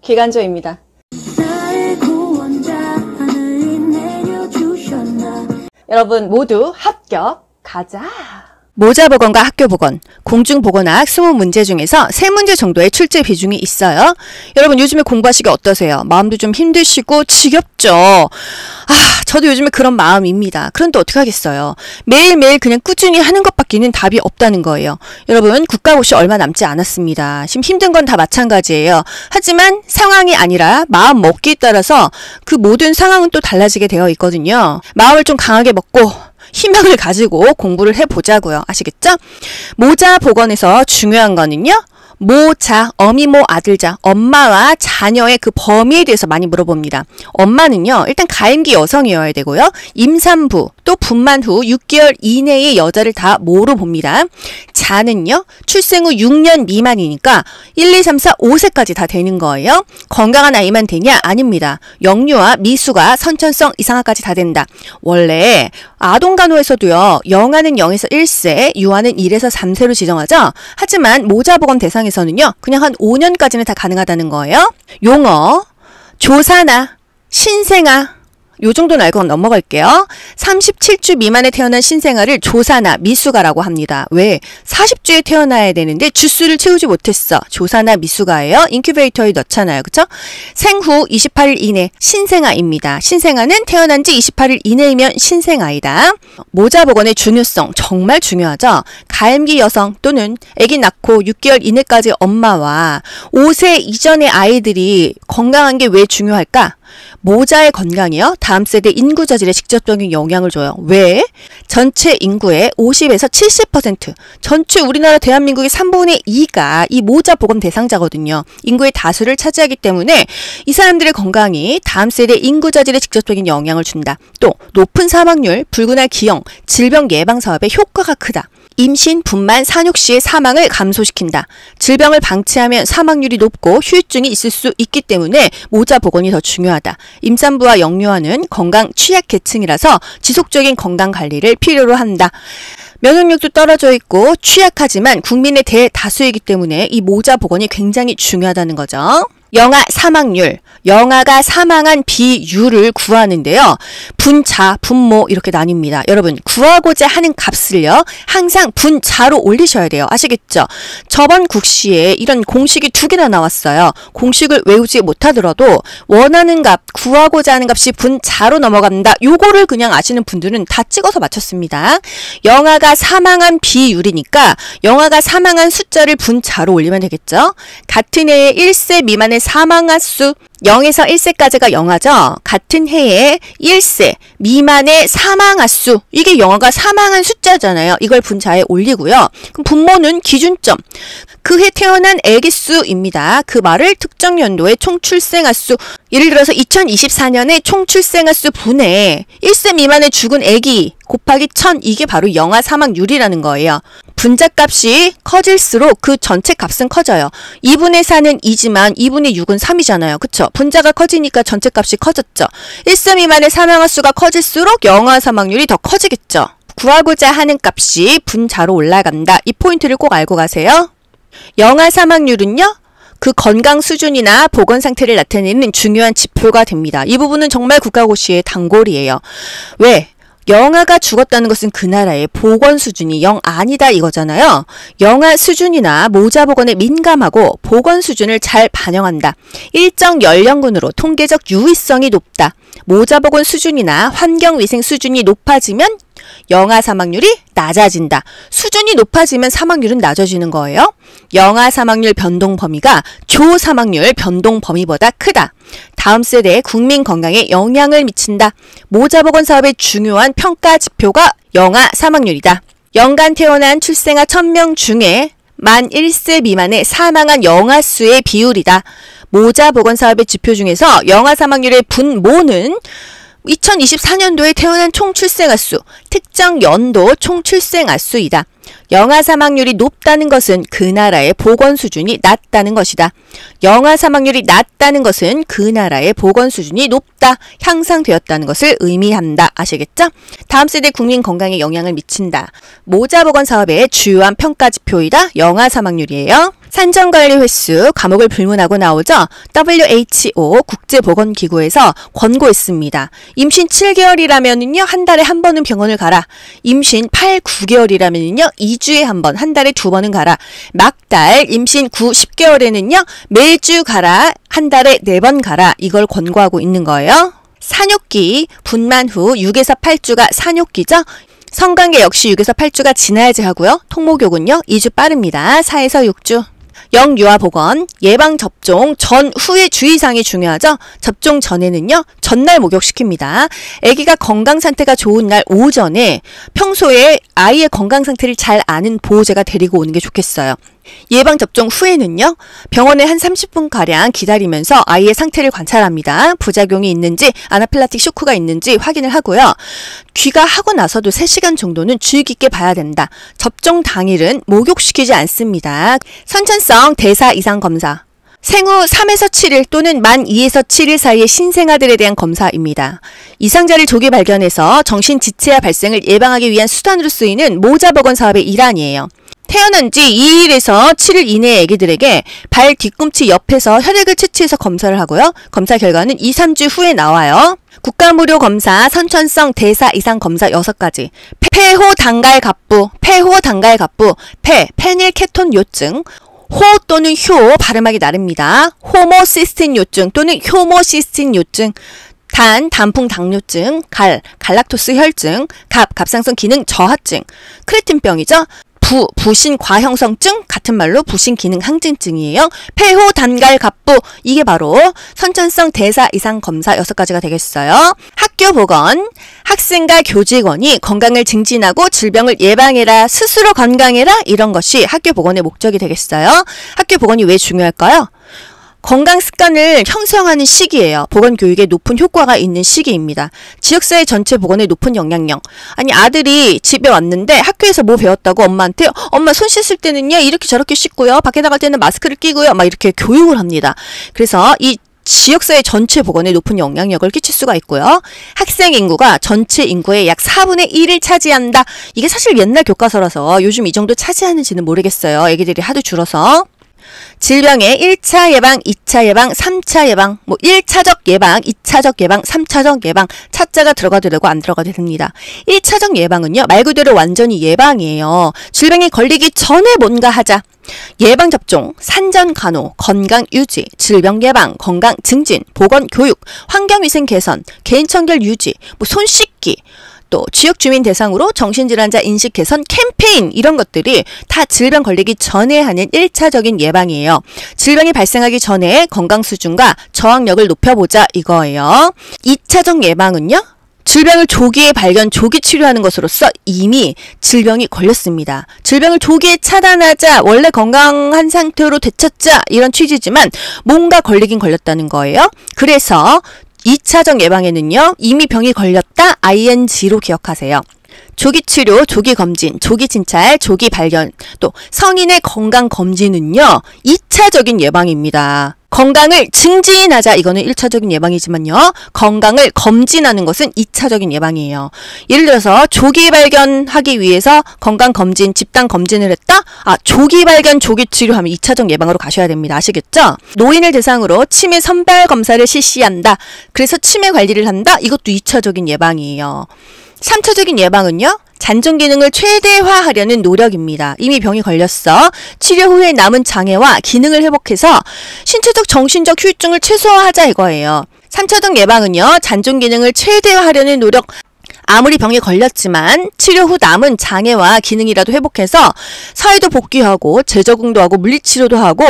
기간조입니다. 여러분 모두 합격 가자. 모자보건과 학교보건, 공중보건학 20문제 중에서 3문제 정도의 출제 비중이 있어요. 여러분 요즘에 공부하시기 어떠세요? 마음도 좀 힘드시고 지겹죠? 저도 요즘에 그런 마음입니다. 그런데 어떻게 하겠어요? 매일매일 그냥 꾸준히 하는 것밖에는 답이 없다는 거예요. 여러분 국가고시 얼마 남지 않았습니다. 지금 힘든 건 다 마찬가지예요. 하지만 상황이 아니라 마음 먹기에 따라서 그 모든 상황은 또 달라지게 되어 있거든요. 마음을 좀 강하게 먹고 희망을 가지고 공부를 해보자고요. 아시겠죠? 모자 복원에서 중요한 거는요. 모자, 어미모 아들자, 엄마와 자녀의 그 범위에 대해서 많이 물어봅니다. 엄마는요. 일단 가임기 여성이어야 되고요. 임산부, 또 분만 후 6개월 이내의 여자를 다 뭐로 봅니다. 자는요. 출생 후 6년 미만이니까 1, 2, 3, 4, 5세까지 다 되는 거예요. 건강한 아이만 되냐? 아닙니다. 영유아, 미수가, 선천성 이상아까지 다 된다. 원래 아동간호에서도요. 영아는 0에서 1세, 유아는 1에서 3세로 지정하죠. 하지만 모자보건 대상에서는요. 그냥 한 5년까지는 다 가능하다는 거예요. 용어, 조사나, 신생아, 요 정도는 알고 넘어갈게요. 37주 미만에 태어난 신생아를 조사나 미수가라고 합니다. 왜? 40주에 태어나야 되는데 주수를 채우지 못했어. 조사나 미수가예요. 인큐베이터에 넣잖아요. 그쵸? 생후 28일 이내 신생아입니다. 신생아는 태어난 지 28일 이내이면 신생아이다. 모자보건의 중요성 정말 중요하죠. 가임기 여성 또는 아기 낳고 6개월 이내까지 엄마와 5세 이전의 아이들이 건강한 게 왜 중요할까? 모자의 건강이요. 다음 세대 인구 저질에 직접적인 영향을 줘요. 왜? 전체 인구의 50에서 70%, 전체 우리나라 대한민국의 3분의 2가 이 모자 보건 대상자거든요. 인구의 다수를 차지하기 때문에 이 사람들의 건강이 다음 세대 인구 저질에 직접적인 영향을 준다. 또 높은 사망률, 불균할 기형, 질병 예방 사업에 효과가 크다. 임신, 분만, 산육 시의 사망을 감소시킨다. 질병을 방치하면 사망률이 높고 후유증이 있을 수 있기 때문에 모자 보건이 더 중요하다. 임산부와 영유아는 건강 취약계층이라서 지속적인 건강 관리를 필요로 한다. 면역력도 떨어져 있고 취약하지만 국민의 대다수이기 때문에 이 모자 보건이 굉장히 중요하다는 거죠. 영아 사망률, 영아가 사망한 비율을 구하는데요. 분자, 분모 이렇게 나뉩니다. 여러분 구하고자 하는 값을요. 항상 분자로 올리셔야 돼요. 아시겠죠? 저번 국시에 이런 공식이 2개나 나왔어요. 공식을 외우지 못하더라도 원하는 값, 구하고자 하는 값이 분자로 넘어간다. 요거를 그냥 아시는 분들은 다 찍어서 맞췄습니다. 영아가 사망한 비율이니까 영아가 사망한 숫자를 분자로 올리면 되겠죠? 같은 해에 1세 미만의 사망한 수 0에서 1세까지가 영아죠. 같은 해에 1세 미만의 사망한 수 이게 영아가 사망한 숫자잖아요. 이걸 분자에 올리고요. 그럼 분모는 기준점. 그 해 태어난 아기 수입니다. 그 말을 특정 연도의 총 출생아 수 예를 들어서 2024년에 총 출생아 수 분의 1세 미만의 죽은 아기 곱하기 1000 이게 바로 영아 사망률이라는 거예요. 분자값이 커질수록 그 전체 값은 커져요. 2분의 4는 2지만 2분의 6은 3이잖아요. 그쵸? 분자가 커지니까 전체 값이 커졌죠. 1세 미만의 사망아 수가 커질수록 영아 사망률이 더 커지겠죠. 구하고자 하는 값이 분자로 올라간다. 이 포인트를 꼭 알고 가세요. 영아 사망률은요. 그 건강 수준이나 보건 상태를 나타내는 중요한 지표가 됩니다. 이 부분은 정말 국가고시의 단골이에요. 왜? 영아가 죽었다는 것은 그 나라의 보건 수준이 영 아니다 이거잖아요. 영아 수준이나 모자 보건에 민감하고 보건 수준을 잘 반영한다. 일정 연령군으로 통계적 유의성이 높다. 모자 보건 수준이나 환경위생 수준이 높아지면 영아 사망률이 낮아진다. 수준이 높아지면 사망률은 낮아지는 거예요. 영아 사망률 변동 범위가 조 사망률 변동 범위보다 크다. 다음 세대의 국민 건강에 영향을 미친다. 모자 보건 사업의 중요한 평가 지표가 영아 사망률이다. 연간 태어난 출생아 1000명 중에 만 1세 미만의 사망한 영아 수의 비율이다. 모자 보건 사업의 지표 중에서 영아 사망률의 분모는 2024년도에 태어난 총 출생아 수, 특정 연도 총 출생아 수이다. 영아 사망률이 높다는 것은 그 나라의 보건 수준이 낮다는 것이다. 영아 사망률이 낮다는 것은 그 나라의 보건 수준이 높다, 향상되었다는 것을 의미한다. 아시겠죠? 다음 세대 국민 건강에 영향을 미친다. 모자 보건 사업의 주요한 평가 지표이다. 영아 사망률이에요. 산정관리 횟수 과목을 불문하고 나오죠. WHO 국제보건기구에서 권고했습니다. 임신 7개월이라면요 한 달에 한 번은 병원을 가라. 임신 8, 9개월이라면요 2주에 한 번, 한 달에 2번은 가라. 막달 임신 9, 10개월에는요 매주 가라. 한 달에 4번 가라. 이걸 권고하고 있는 거예요. 산욕기 분만 후 6에서 8주가 산욕기죠. 성관계 역시 6에서 8주가 지나야지 하고요. 통목욕은요 2주 빠릅니다. 4에서 6주. 영유아보건, 예방접종 전후의 주의사항이 중요하죠. 접종 전에는요. 전날 목욕시킵니다. 아기가 건강상태가 좋은 날 오전에 평소에 아이의 건강상태를 잘 아는 보호자가 데리고 오는 게 좋겠어요. 예방접종 후에는요. 병원에 한 30분가량 기다리면서 아이의 상태를 관찰합니다. 부작용이 있는지 아나필락틱 쇼크가 있는지 확인을 하고요. 귀가하고 나서도 3시간 정도는 주의 깊게 봐야 된다. 접종 당일은 목욕시키지 않습니다. 선천성 대사 이상 검사. 생후 3에서 7일 또는 만 2에서 7일 사이의 신생아들에 대한 검사입니다. 이상자를 조기 발견해서 정신지체화 발생을 예방하기 위한 수단으로 쓰이는 모자보건 사업의 일환이에요. 태어난 지 2일에서 7일 이내의 아기들에게 발 뒤꿈치 옆에서 혈액을 채취해서 검사를 하고요. 검사 결과는 2, 3주 후에 나와요. 국가무료 검사, 선천성 대사 이상 검사 6가지. 폐호 단갈갑부, 페닐케톤 요증, 호 또는 효 발음하기 나릅니다. 호모시스틴 요증 또는 효모시스틴 요증, 단풍 당뇨증, 갈락토스 혈증, 갑상선 기능 저하증, 크레틴병이죠. 부신 과형성증, 같은 말로 부신 기능 항진증이에요. 폐호 단갈갑부, 이게 바로 선천성 대사 이상 검사 6가지가 되겠어요. 학교 보건, 학생과 교직원이 건강을 증진하고 질병을 예방해라, 스스로 건강해라, 이런 것이 학교 보건의 목적이 되겠어요. 학교 보건이 왜 중요할까요? 건강 습관을 형성하는 시기예요. 보건교육에 높은 효과가 있는 시기입니다. 지역사회 전체 보건에 높은 영향력. 아니 아들이 집에 왔는데 학교에서 뭐 배웠다고 엄마한테 엄마 손 씻을 때는요 이렇게 저렇게 씻고요. 밖에 나갈 때는 마스크를 끼고요. 막 이렇게 교육을 합니다. 그래서 이 지역사회 전체 보건에 높은 영향력을 끼칠 수가 있고요. 학생 인구가 전체 인구의 약 4분의 1을 차지한다. 이게 사실 옛날 교과서라서 요즘 이 정도 차지하는지는 모르겠어요. 애기들이 하도 줄어서. 질병의 1차 예방, 2차 예방, 3차 예방, 1차적 예방, 2차적 예방, 3차적 예방, 차자가 들어가도 되고 안 들어가도 됩니다. 1차적 예방은요, 말 그대로 완전히 예방이에요. 질병이 걸리기 전에 뭔가 하자. 예방접종, 산전간호, 건강유지, 질병예방, 건강증진, 보건교육, 환경위생 개선, 개인청결 유지, 손 씻기, 또 지역주민 대상으로 정신질환자 인식 개선 캠페인, 이런 것들이 다 질병 걸리기 전에 하는 1차적인 예방이에요. 질병이 발생하기 전에 건강 수준과 저항력을 높여보자 이거예요. 2차적 예방은요. 질병을 조기에 발견, 조기 치료하는 것으로서 이미 질병이 걸렸습니다. 질병을 조기에 차단하자, 원래 건강한 상태로 되찾자, 이런 취지지만 뭔가 걸리긴 걸렸다는 거예요. 그래서 2차적 예방에는요. 이미 병이 걸렸다, ING로 기억하세요. 조기 치료, 조기 검진, 조기 진찰, 조기 발견, 또 성인의 건강 검진은요. 2차적인 예방입니다. 건강을 증진하자, 이거는 1차적인 예방이지만요. 건강을 검진하는 것은 2차적인 예방이에요. 예를 들어서 조기 발견하기 위해서 건강검진, 집단검진을 했다? 조기 발견, 조기 치료하면 2차적 예방으로 가셔야 됩니다. 아시겠죠? 노인을 대상으로 치매 선별 검사를 실시한다. 그래서 치매 관리를 한다? 이것도 2차적인 예방이에요. 3차적인 예방은요. 잔존 기능을 최대화하려는 노력입니다. 이미 병이 걸렸어. 치료 후에 남은 장애와 기능을 회복해서 신체적 정신적 후유증을 최소화하자 이거예요. 3차적 예방은요. 잔존 기능을 최대화하려는 노력. 아무리 병에 걸렸지만 치료 후 남은 장애와 기능이라도 회복해서 사회도 복귀하고 재적응도 하고 물리치료도 하고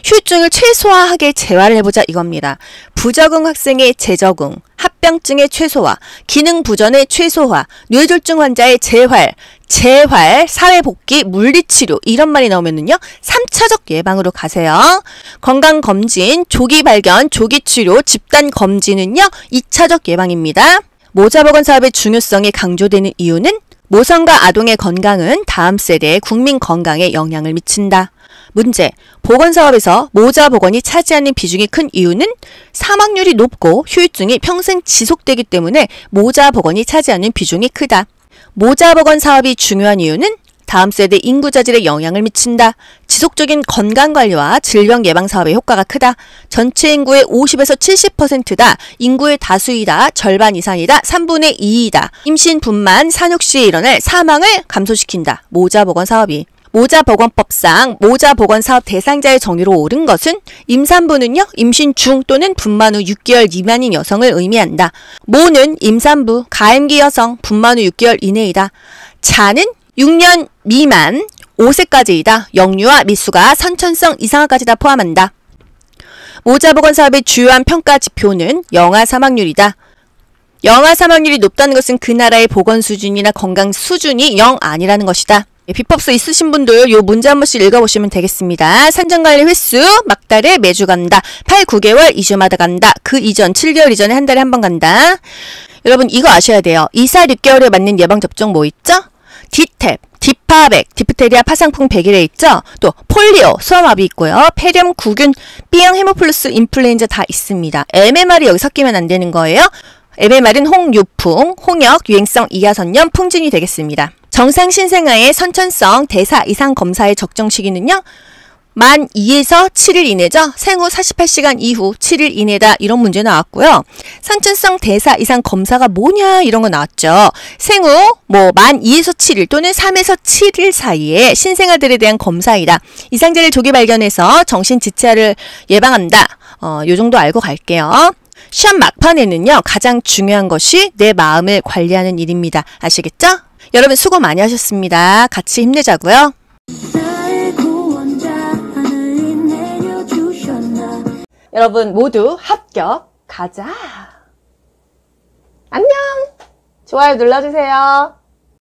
후유증을 최소화하게 재활을 해보자 이겁니다. 부적응 학생의 재적응, 합병증의 최소화, 기능 부전의 최소화, 뇌졸중 환자의 재활, 사회복귀, 물리치료, 이런 말이 나오면은요 3차적 예방으로 가세요. 건강검진, 조기 발견, 조기 치료, 집단검진은요 2차적 예방입니다. 모자보건 사업의 중요성이 강조되는 이유는 모성과 아동의 건강은 다음 세대의 국민 건강에 영향을 미친다. 문제, 보건사업에서 모자보건이 차지하는 비중이 큰 이유는 사망률이 높고 후유증이 평생 지속되기 때문에 모자보건이 차지하는 비중이 크다. 모자보건 사업이 중요한 이유는 다음 세대 인구 자질에 영향을 미친다. 지속적인 건강관리와 질병 예방 사업의 효과가 크다. 전체 인구의 50에서 70%다. 인구의 다수이다. 절반 이상이다. 3분의 2이다. 임신, 분만, 산육 시에 일어날 사망을 감소시킨다. 모자보건 사업이. 모자보건법상 모자보건사업 대상자의 정의로 옳은 것은 임산부는요, 임신 중 또는 분만 후 6개월 미만인 여성을 의미한다. 모는 임산부, 가임기 여성, 분만 후 6개월 이내이다. 자는 6년 미만 5세까지이다. 영유아 미수가 선천성 이상화까지 다 포함한다. 모자보건사업의 주요한 평가 지표는 영아 사망률이다. 영아 사망률이 높다는 것은 그 나라의 보건 수준이나 건강 수준이 영 아니라는 것이다. 비법서 있으신 분들 요 문제 한 번씩 읽어보시면 되겠습니다. 산정관리 횟수 막달에 매주 간다. 8, 9개월 2주마다 간다. 그 이전 7개월 이전에 한 달에 한 번 간다. 여러분 이거 아셔야 돼요. 2살 6개월에 맞는 예방접종 뭐 있죠? 디탭, 디파백, 디프테리아 파상풍 100일에 있죠? 또 폴리오, 소아마비 있고요. 폐렴, 구균, B형 헤모플러스 인플루엔자 다 있습니다. MMR이 여기 섞이면 안 되는 거예요. MMR은 홍유풍, 홍역, 유행성 이하선염, 풍진이 되겠습니다. 정상 신생아의 선천성 대사 이상 검사의 적정 시기는요. 만 2에서 7일 이내죠. 생후 48시간 이후 7일 이내다. 이런 문제 나왔고요. 선천성 대사 이상 검사가 뭐냐 이런 거 나왔죠. 생후 만 2에서 7일 또는 3에서 7일 사이에 신생아들에 대한 검사이다. 이상자를 조기 발견해서 정신 지체를 예방한다. 요 정도 알고 갈게요. 시험 막판에는요. 가장 중요한 것이 내 마음을 관리하는 일입니다. 아시겠죠? 여러분 수고 많이 하셨습니다. 같이 힘내자고요. 여러분 모두 합격. 가자. 안녕. 좋아요 눌러주세요.